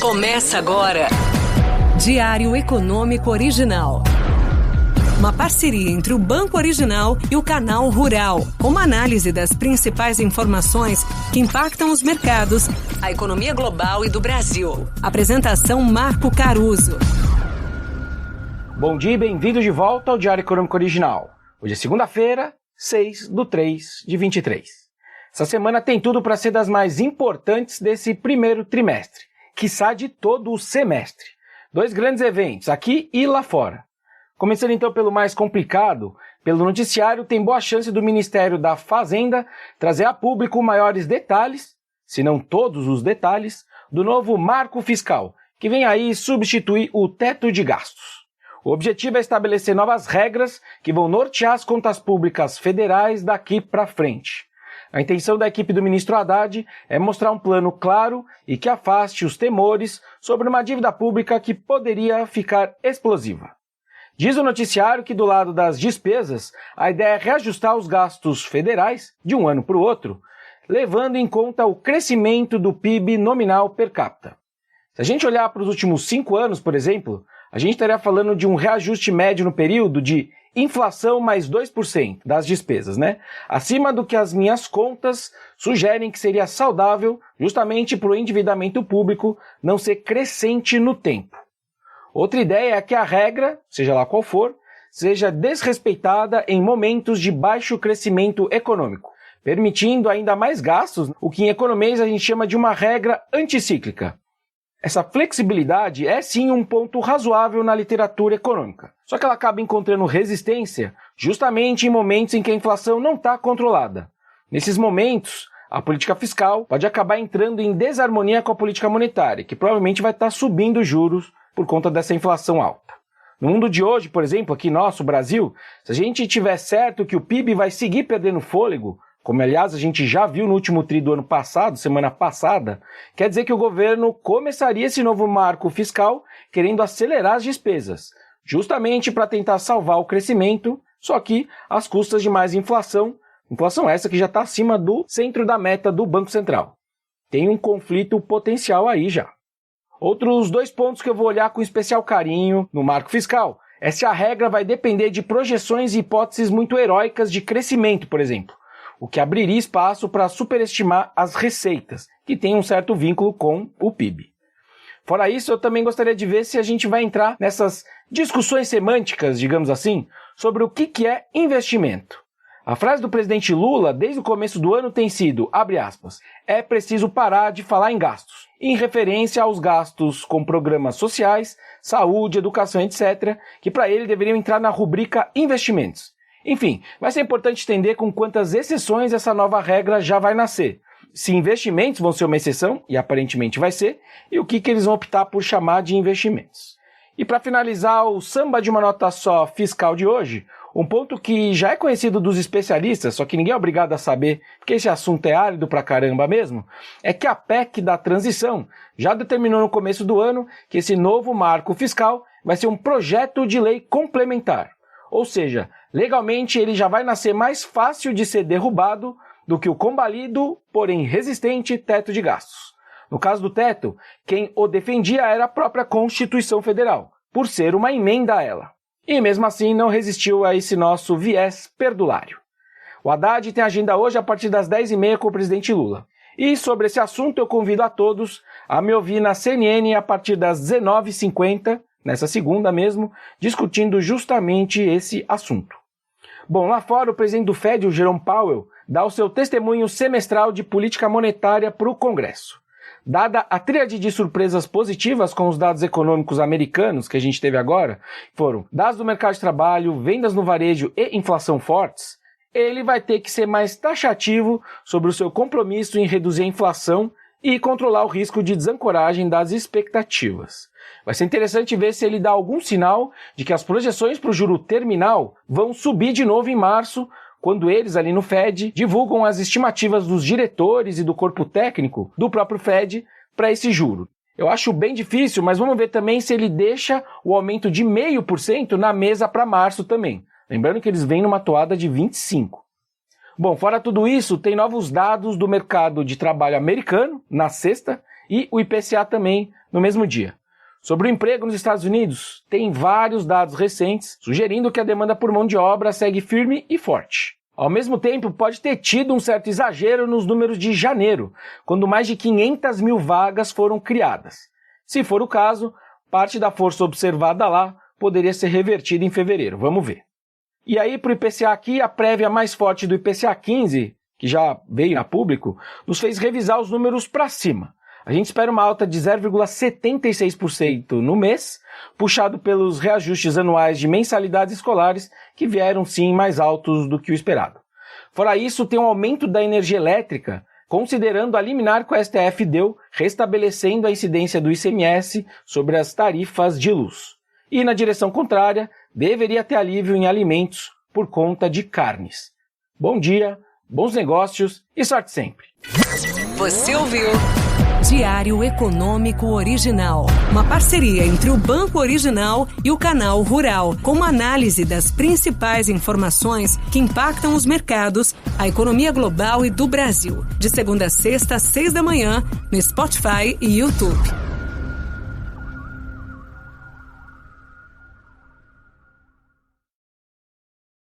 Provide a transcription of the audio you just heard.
Começa agora. Diário Econômico Original. Uma parceria entre o Banco Original e o Canal Rural, com uma análise das principais informações que impactam os mercados, a economia global e do Brasil. Apresentação Marco Caruso. Bom dia e bem-vindos de volta ao Diário Econômico Original. Hoje é segunda-feira, 6/3/23. Essa semana tem tudo para ser das mais importantes desse primeiro trimestre, quiçá de todo o semestre. 2 grandes eventos, aqui e lá fora. Começando então pelo mais complicado, pelo noticiário, tem boa chance do Ministério da Fazenda trazer a público maiores detalhes, se não todos os detalhes, do novo marco fiscal, que vem aí substituir o teto de gastos. O objetivo é estabelecer novas regras que vão nortear as contas públicas federais daqui para frente. A intenção da equipe do ministro Haddad é mostrar um plano claro e que afaste os temores sobre uma dívida pública que poderia ficar explosiva. Diz o noticiário que do lado das despesas, a ideia é reajustar os gastos federais de um ano para o outro, levando em conta o crescimento do PIB nominal per capita. Se a gente olhar para os últimos 5 anos, por exemplo, a gente estaria falando de um reajuste médio no período de inflação mais 2% das despesas, né? Acima do que as minhas contas sugerem que seria saudável justamente para o endividamento público não ser crescente no tempo. Outra ideia é que a regra, seja lá qual for, seja desrespeitada em momentos de baixo crescimento econômico, permitindo ainda mais gastos, o que em economês a gente chama de uma regra anticíclica. Essa flexibilidade é sim um ponto razoável na literatura econômica, só que ela acaba encontrando resistência justamente em momentos em que a inflação não está controlada. Nesses momentos, a política fiscal pode acabar entrando em desarmonia com a política monetária, que provavelmente vai estar subindo os juros por conta dessa inflação alta. No mundo de hoje, por exemplo, aqui nosso, Brasil, se a gente tiver certo que o PIB vai seguir perdendo fôlego, como aliás a gente já viu no último tri do ano passado, semana passada, quer dizer que o governo começaria esse novo marco fiscal querendo acelerar as despesas, justamente para tentar salvar o crescimento, só que às custas de mais inflação essa que já está acima do centro da meta do Banco Central. Tem um conflito potencial aí já. Outros 2 pontos que eu vou olhar com especial carinho no marco fiscal é se a regra vai depender de projeções e hipóteses muito heróicas de crescimento, por exemplo, o que abriria espaço para superestimar as receitas, que tem um certo vínculo com o PIB. Fora isso, eu também gostaria de ver se a gente vai entrar nessas discussões semânticas, digamos assim, sobre o que é investimento. A frase do presidente Lula, desde o começo do ano, tem sido, abre aspas, é preciso parar de falar em gastos, em referência aos gastos com programas sociais, saúde, educação, etc., que para ele deveriam entrar na rubrica investimentos. Enfim, vai ser importante entender com quantas exceções essa nova regra já vai nascer. Se investimentos vão ser uma exceção, e aparentemente vai ser, e o que eles vão optar por chamar de investimentos. E para finalizar o samba de uma nota só fiscal de hoje, um ponto que já é conhecido dos especialistas, só que ninguém é obrigado a saber, porque esse assunto é árido pra caramba mesmo, é que a PEC da transição já determinou no começo do ano que esse novo marco fiscal vai ser um projeto de lei complementar. Ou seja, legalmente ele já vai nascer mais fácil de ser derrubado do que o combalido, porém resistente, teto de gastos. No caso do teto, quem o defendia era a própria Constituição Federal, por ser uma emenda a ela. E mesmo assim não resistiu a esse nosso viés perdulário. O Haddad tem agenda hoje a partir das 10h30 com o presidente Lula. E sobre esse assunto eu convido a todos a me ouvir na CNN a partir das 19h50, nessa segunda mesmo, discutindo justamente esse assunto. Bom, lá fora o presidente do Fed, o Jerome Powell, dá o seu testemunho semestral de política monetária para o Congresso. Dada a tríade de surpresas positivas com os dados econômicos americanos que a gente teve agora, foram dados do mercado de trabalho, vendas no varejo e inflação fortes, ele vai ter que ser mais taxativo sobre o seu compromisso em reduzir a inflação e controlar o risco de desancoragem das expectativas. Vai ser interessante ver se ele dá algum sinal de que as projeções para o juro terminal vão subir de novo em março, quando eles ali no Fed divulgam as estimativas dos diretores e do corpo técnico do próprio Fed para esse juro. Eu acho bem difícil, mas vamos ver também se ele deixa o aumento de 0,5% na mesa para março também. Lembrando que eles vêm numa toada de 25%. Bom, fora tudo isso, tem novos dados do mercado de trabalho americano na sexta e o IPCA também no mesmo dia. Sobre o emprego nos Estados Unidos, tem vários dados recentes sugerindo que a demanda por mão de obra segue firme e forte. Ao mesmo tempo, pode ter tido um certo exagero nos números de janeiro, quando mais de 500 mil vagas foram criadas. Se for o caso, parte da força observada lá poderia ser revertida em fevereiro. Vamos ver. E aí, para o IPCA aqui, a prévia mais forte do IPCA 15, que já veio a público, nos fez revisar os números para cima. A gente espera uma alta de 0,76% no mês, puxado pelos reajustes anuais de mensalidades escolares, que vieram sim mais altos do que o esperado. Fora isso, tem um aumento da energia elétrica, considerando a liminar que o STF deu, restabelecendo a incidência do ICMS sobre as tarifas de luz. E na direção contrária, deveria ter alívio em alimentos por conta de carnes. Bom dia, bons negócios e sorte sempre! Você ouviu Diário Econômico Original, uma parceria entre o Banco Original e o Canal Rural, com uma análise das principais informações que impactam os mercados, a economia global e do Brasil. De segunda a sexta, às 6 da manhã, no Spotify e YouTube.